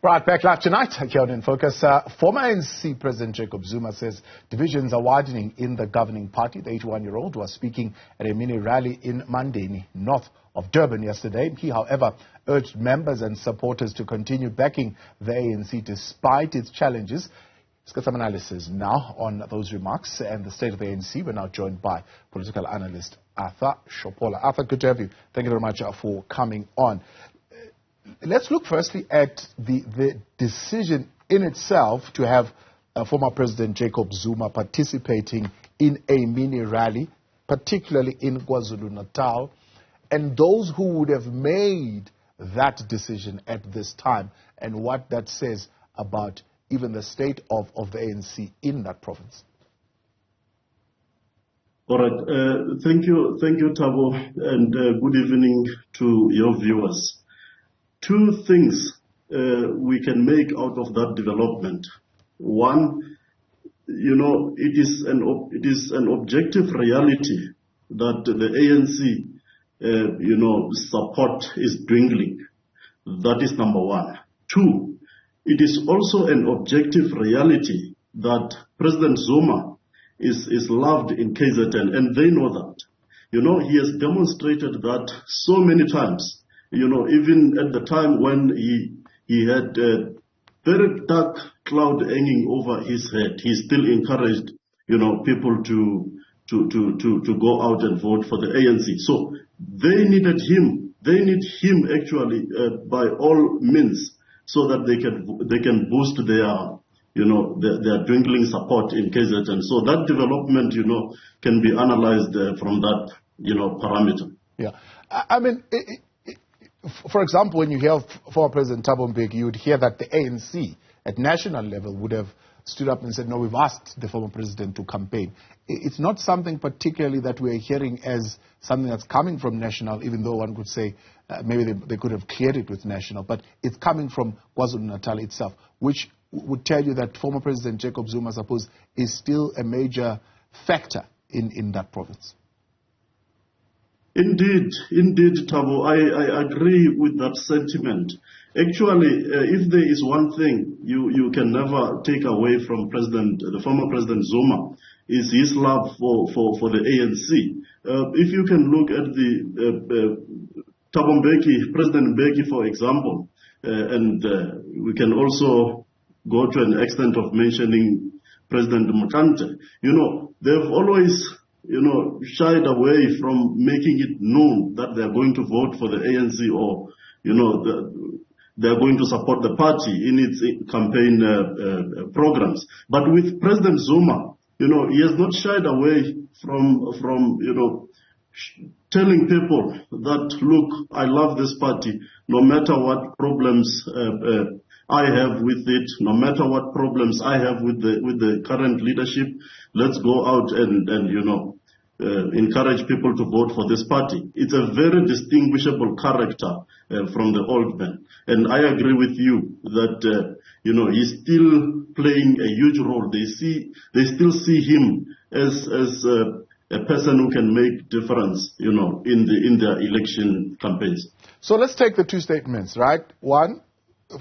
Right, back live tonight here on In Focus. Former ANC President Jacob Zuma says divisions are widening in the governing party. The 81-year-old was speaking at a mini rally in Mandeni, north of Durban yesterday. He, however, urged members and supporters to continue backing the ANC despite its challenges. Let's get some analysis now on those remarks and the state of the ANC. We're now joined by political analyst Arthur Shopola. Arthur, good to have you. Thank you very much for coming on. Let's look firstly at the decision in itself to have former President Jacob Zuma participating in a mini rally, particularly in KwaZulu-Natal, and those who would have made that decision at this time, and what that says about even the state of the ANC in that province. All right. Thank you, Thabo, and good evening to your viewers. Two things we can make out of that development. One, it is an objective reality that the ANC, support is dwindling. That is number one. Two, it is also an objective reality that President Zuma is loved in KZN, and they know that. He has demonstrated that so many times. Even at the time when he had a very dark cloud hanging over his head, he still encouraged, people to go out and vote for the ANC. So they needed him. They need him actually by all means, so that they can boost their dwindling support in KZN. So that development, can be analyzed from that, parameter. Yeah, I mean. For example, when you hear former President Thabo Mbeki, you would hear that the ANC at national level would have stood up and said, no, we've asked the former president to campaign. It's not something particularly that we're hearing as something that's coming from national, even though one could say maybe they could have cleared it with national, but it's coming from KwaZulu-Natal itself, which would tell you that former President Jacob Zuma, I suppose, is still a major factor in that province. Indeed, Thabo, I agree with that sentiment. Actually, if there is one thing you can never take away from the former President Zuma, is his love for the ANC. If you can look at the Thabo Mbeki, President Mbeki, for example, and we can also go to an extent of mentioning President Mutante, they've always shied away from making it known that they're going to vote for the ANC or, they're going to support the party in its campaign programs. But with President Zuma, he has not shied away from telling people that, look, I love this party, no matter what problems I have with it, no matter what problems I have with the current leadership, let's go out and encourage people to vote for this party. It's a very distinguishable character from the old man. And I agree with you that, he's still playing a huge role. They still see him as a person who can make difference, in their election campaigns. So let's take the two statements, right? One,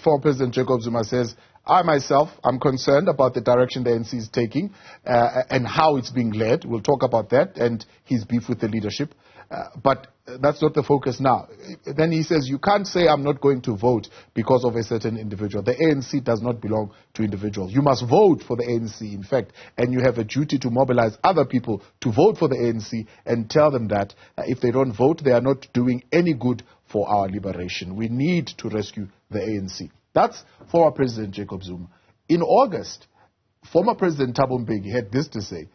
former President Jacob Zuma says, I myself, I'm concerned about the direction the ANC is taking and how it's being led. We'll talk about that and his beef with the leadership. But that's not the focus now. Then he says, you can't say I'm not going to vote because of a certain individual. The ANC does not belong to individuals. You must vote for the ANC, in fact, and you have a duty to mobilize other people to vote for the ANC and tell them that if they don't vote, they are not doing any good for our liberation. We need to rescue the ANC. That's former President Jacob Zuma. In August, former President Thabo Mbeki had this to say: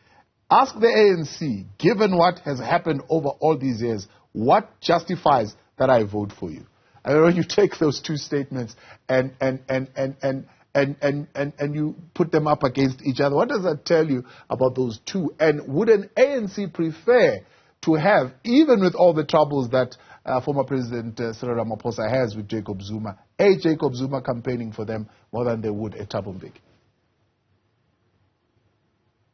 ask the ANC, given what has happened over all these years, what justifies that I vote for you? And when you take those two statements and you put them up against each other, what does that tell you about those two? And would an ANC prefer to have, even with all the troubles that former President Cyril Ramaphosa has with Jacob Zuma, a Jacob Zuma campaigning for them more than they would a Thabo Mbeki?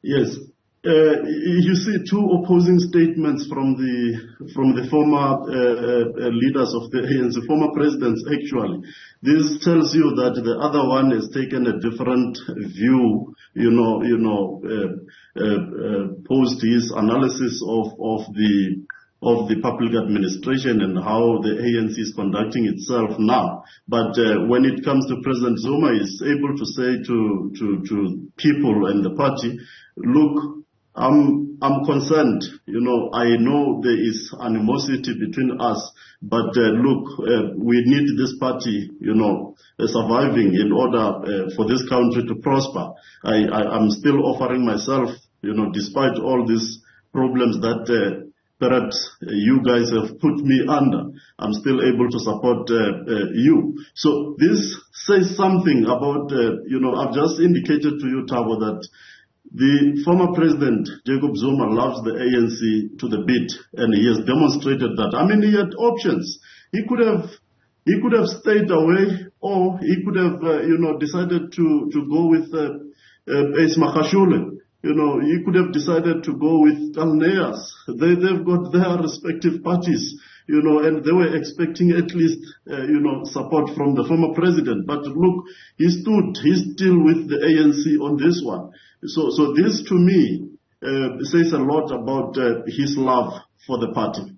Yes. You see two opposing statements from the former leaders of the ANC, former presidents actually. This tells you that the other one has taken a different view, post his analysis of the public administration and how the ANC is conducting itself now. But when it comes to President Zuma, he's able to say to people and the party, look, I'm concerned. I know there is animosity between us, but look, we need this party, surviving in order for this country to prosper. I'm still offering myself, despite all these problems that perhaps you guys have put me under, I'm still able to support you. So this says something about, I've just indicated to you, Thabo, that the former president, Jacob Zuma, loves the ANC to the bit, and he has demonstrated that. I mean, he had options. He could have stayed away, or he could have, decided to go with Ace Makashule. He could have decided to go with Kalneas. They've got their respective parties, and they were expecting at least, support from the former president. But look, he's still with the ANC on this one. So this to me says a lot about his love for the party.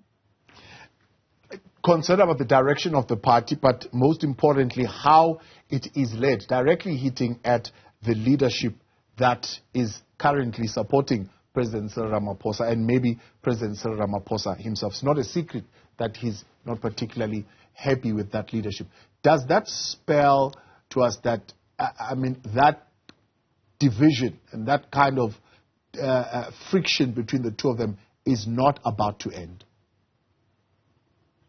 Concerned about the direction of the party, but most importantly, how it is led, directly hitting at the leadership that is currently supporting President Cyril Ramaphosa and maybe President Cyril Ramaphosa himself. It's not a secret that he's not particularly happy with that leadership. Does that spell to us that, that division and that kind of friction between the two of them is not about to end?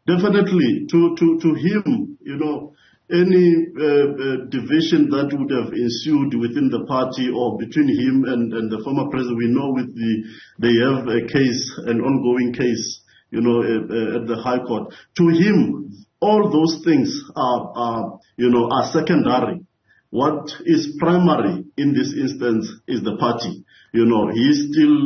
Definitely. To him, any division that would have ensued within the party or between him and the former president, we know they have a case, an ongoing case, at the High Court. To him, all those things are secondary. What is primary in this instance is the party. He is still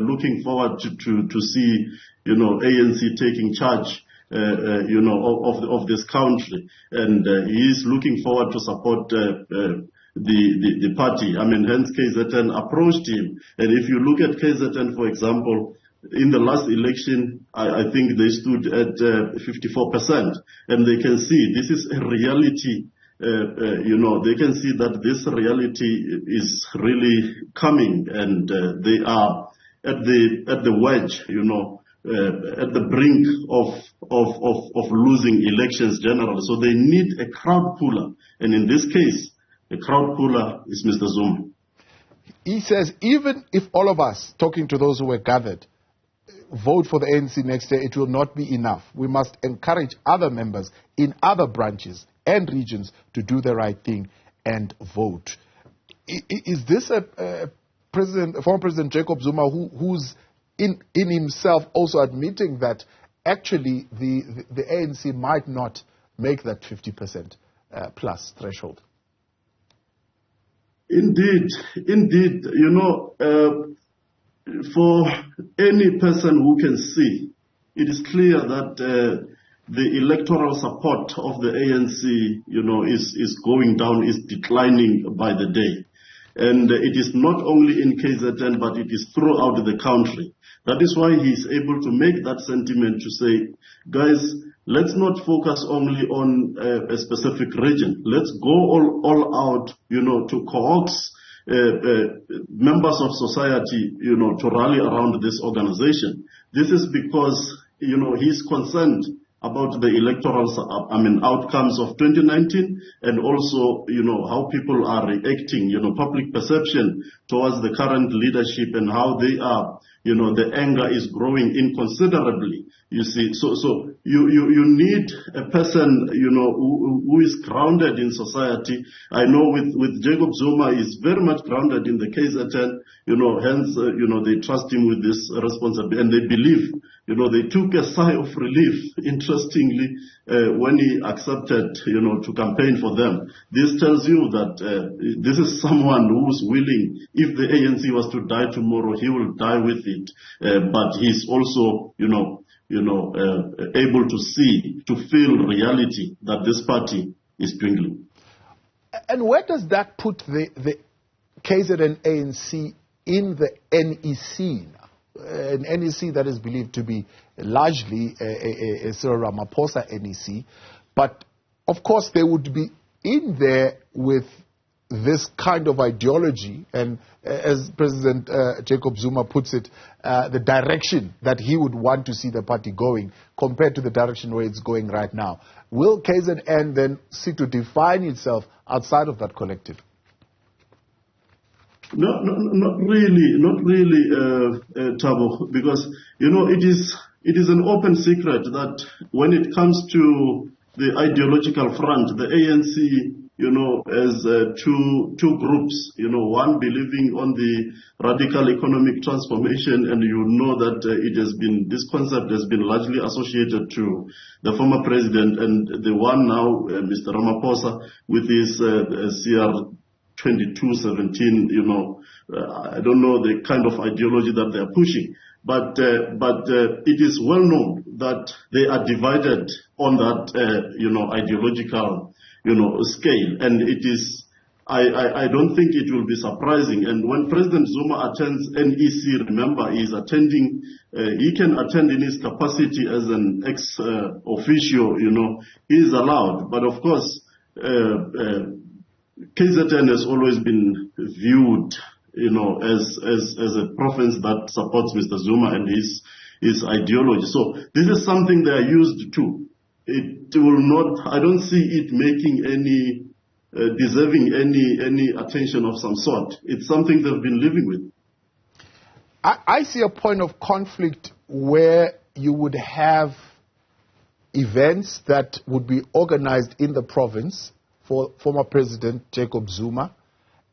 looking forward to see, ANC taking charge, of this country, and he is looking forward to support the party. Hence KZN approached him, and if you look at KZN, for example, in the last election, I think they stood at 54%, and they can see this is a reality. They can see that this reality is really coming, and they are at the wedge, at the brink of losing elections generally. So they need a crowd puller, and in this case, the crowd puller is Mr. Zuma. He says, even if all of us, talking to those who were gathered, vote for the ANC next year, it will not be enough. We must encourage other members in other branches and regions to do the right thing and vote. Is this a former President Jacob Zuma who's in himself also admitting that actually the ANC might not make that 50% plus threshold? Indeed. For any person who can see, it is clear that the electoral support of the ANC, is going down, is declining by the day. And it is not only in KZN, but it is throughout the country. That is why he is able to make that sentiment to say, guys, let's not focus only on a specific region. Let's go all out, to coax members of society, to rally around this organization. This is because, he's concerned about the electoral, outcomes of 2019, and also, how people are reacting, public perception towards the current leadership and how they are, the anger is growing inconsiderably. You see, so you need a person, who is grounded in society. I know with Jacob Zuma, is very much grounded in the KZN, hence, they trust him with this responsibility, and they believe, they took a sigh of relief, interestingly, when he accepted, to campaign for them. This tells you that this is someone who's willing, if the ANC was to die tomorrow, he will die with it. But he's also, able to feel reality that this party is dwindling. And where does that put the KZN ANC in the NEC now? An NEC that is believed to be largely a Cyril Ramaphosa NEC, but of course they would be in there with this kind of ideology, and as President Jacob Zuma puts it, the direction that he would want to see the party going compared to the direction where it's going right now. Will KZN then seek to define itself outside of that collective? No, not really, Thabo, because, it is an open secret that when it comes to the ideological front, the ANC, as two groups, one believing on the radical economic transformation, and that this concept has been largely associated to the former president, and the one now, Mr. Ramaphosa, with his CR 2217, I don't know the kind of ideology that they are pushing, but it is well known that they are divided on that, ideological, scale, and it is, I don't think it will be surprising. And when President Zuma attends NEC, remember, he is attending, he can attend in his capacity as an ex-officio, he is allowed, but of course, KZN has always been viewed, as a province that supports Mr. Zuma and his ideology. So this is something they are used to. It will not, I don't see it making deserving any attention of some sort. It's something they've been living with. I see a point of conflict where you would have events that would be organized in the province for former President Jacob Zuma,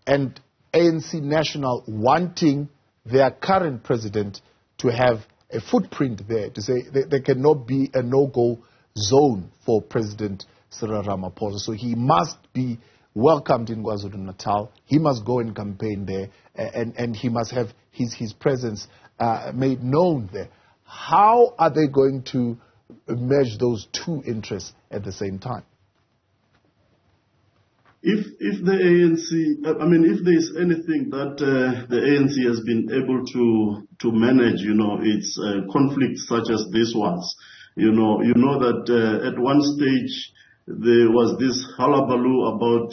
and ANC National wanting their current president to have a footprint there, to say there cannot be a no-go zone for President Cyril Ramaphosa. So he must be welcomed in KwaZulu-Natal. He must go and campaign there, and he must have his presence made known there. How are they going to merge those two interests at the same time? If the ANC, if there is anything that the ANC has been able to manage, its conflicts such as these ones, that at one stage there was this hullabaloo about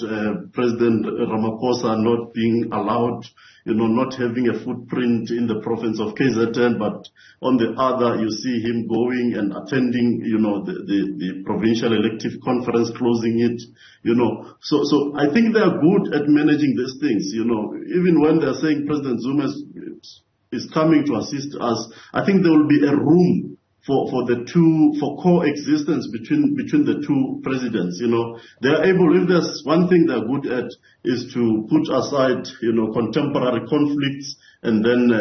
President Ramaphosa not being allowed, not having a footprint in the province of KZN, but on the other, you see him going and attending, the provincial elective conference, closing it, So I think they are good at managing these things, Even when they're saying President Zuma is coming to assist us, I think there will be a room for coexistence between the two presidents. They are able, if there's one thing they're good at, is to put aside contemporary conflicts and then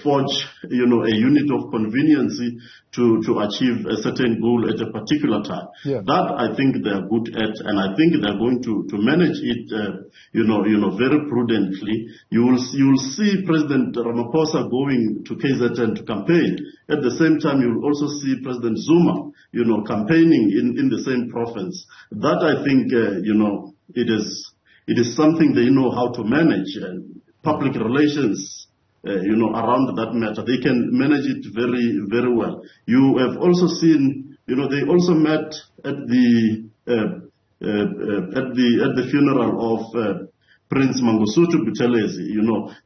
forge a unit of conveniency to achieve a certain goal at a particular time. Yeah. That I think they are good at, and I think they're going to manage it very prudently. You will see President Ramaphosa going to KZN to campaign. At the same time, you will also see President Zuma campaigning in the same province. That I think it is something they know how to manage, public relations around that matter. They can manage it very, very well. You have also seen, they also met at the funeral of Prince Mangosuthu Buthelezi.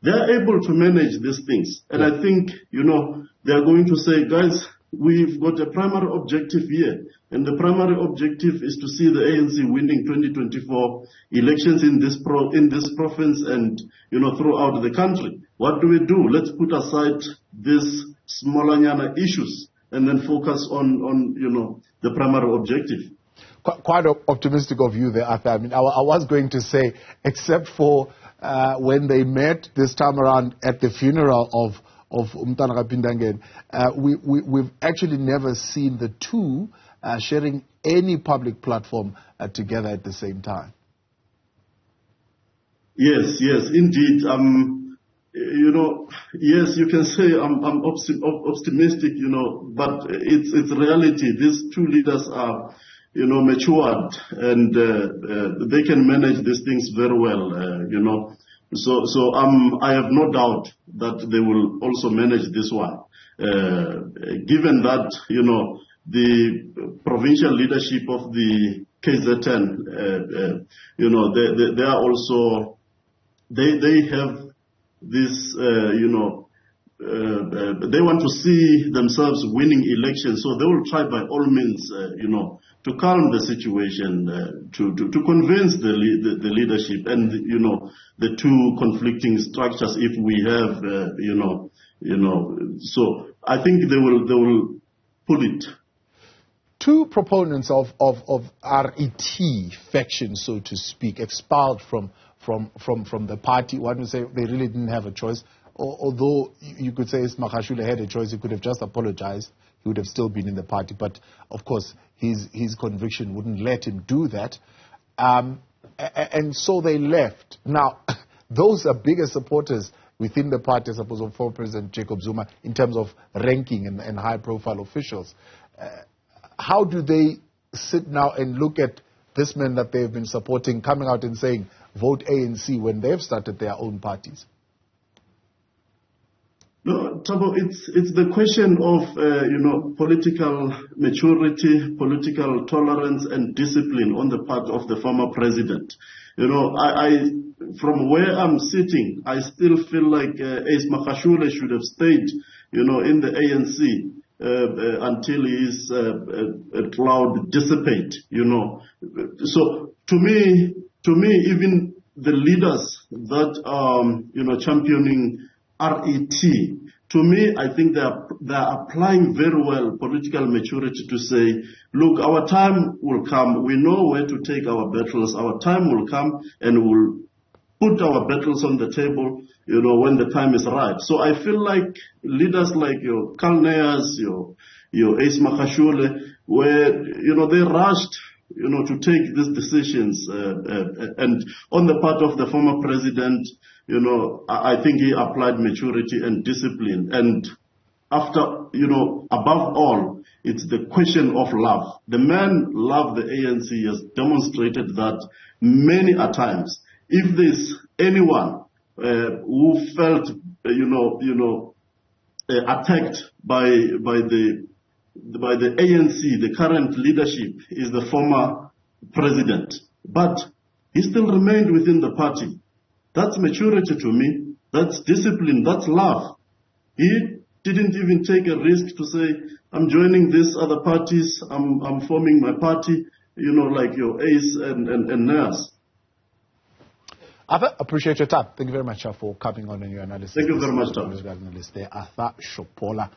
They are able to manage these things, and I think they are going to say, guys, we've got a primary objective here, and the primary objective is to see the ANC winning 2024 elections in this province and throughout the country. What do we do? Let's put aside these smaller issues and then focus on the primary objective. Quite optimistic of you there, Arthur. I was going to say, except for when they met this time around at the funeral Umntana Kapindangen, we've actually never seen the two sharing any public platform together at the same time. Yes, indeed. Yes, you can say I'm optimistic, but it's reality. These two leaders are, matured, and they can manage these things very well, So I have no doubt that they will also manage this one. Given that, the provincial leadership of the KZN, they are also, they have this, they want to see themselves winning elections, so they will try by all means, to calm the situation, to convince the leadership and, the two conflicting structures if we have, so I think they will pull it. Two proponents of RET faction, so to speak, expelled from the party. One would say they really didn't have a choice. Although you could say Makashule had a choice, he could have just apologized. He would have still been in the party. But, of course, his conviction wouldn't let him do that. And so they left. Now, those are bigger supporters within the party, I suppose, of former President Jacob Zuma in terms of ranking and high-profile officials. How do they sit now and look at this man that they've been supporting coming out and saying, vote ANC, when they've started their own parties? No, Thabo, it's the question of, political maturity, political tolerance and discipline on the part of the former president. I from where I'm sitting, I still feel like Ace Makashule should have stayed, in the ANC. Until his cloud dissipate, So to me, even the leaders that are, championing RET, to me, I think they are applying very well political maturity to say, look, our time will come. We know where to take our battles. Our time will come, and we'll put our battles on the table, when the time is right. So I feel like leaders like your Kalneas, your Ace Makashule, where, they rushed, to take these decisions. And on the part of the former president, I think he applied maturity and discipline. And after, above all, it's the question of love. The man loved the ANC. He has demonstrated that many a times. If there's anyone who felt, attacked by the ANC, the current leadership, is the former president. But he still remained within the party. That's maturity to me. That's discipline. That's love. He didn't even take a risk to say, I'm joining these other parties. I'm forming my party, like your Ace and Nas. Arthur, appreciate your time. Thank you very much for coming on and your analysis. Thank you very much, Arthur Shopola.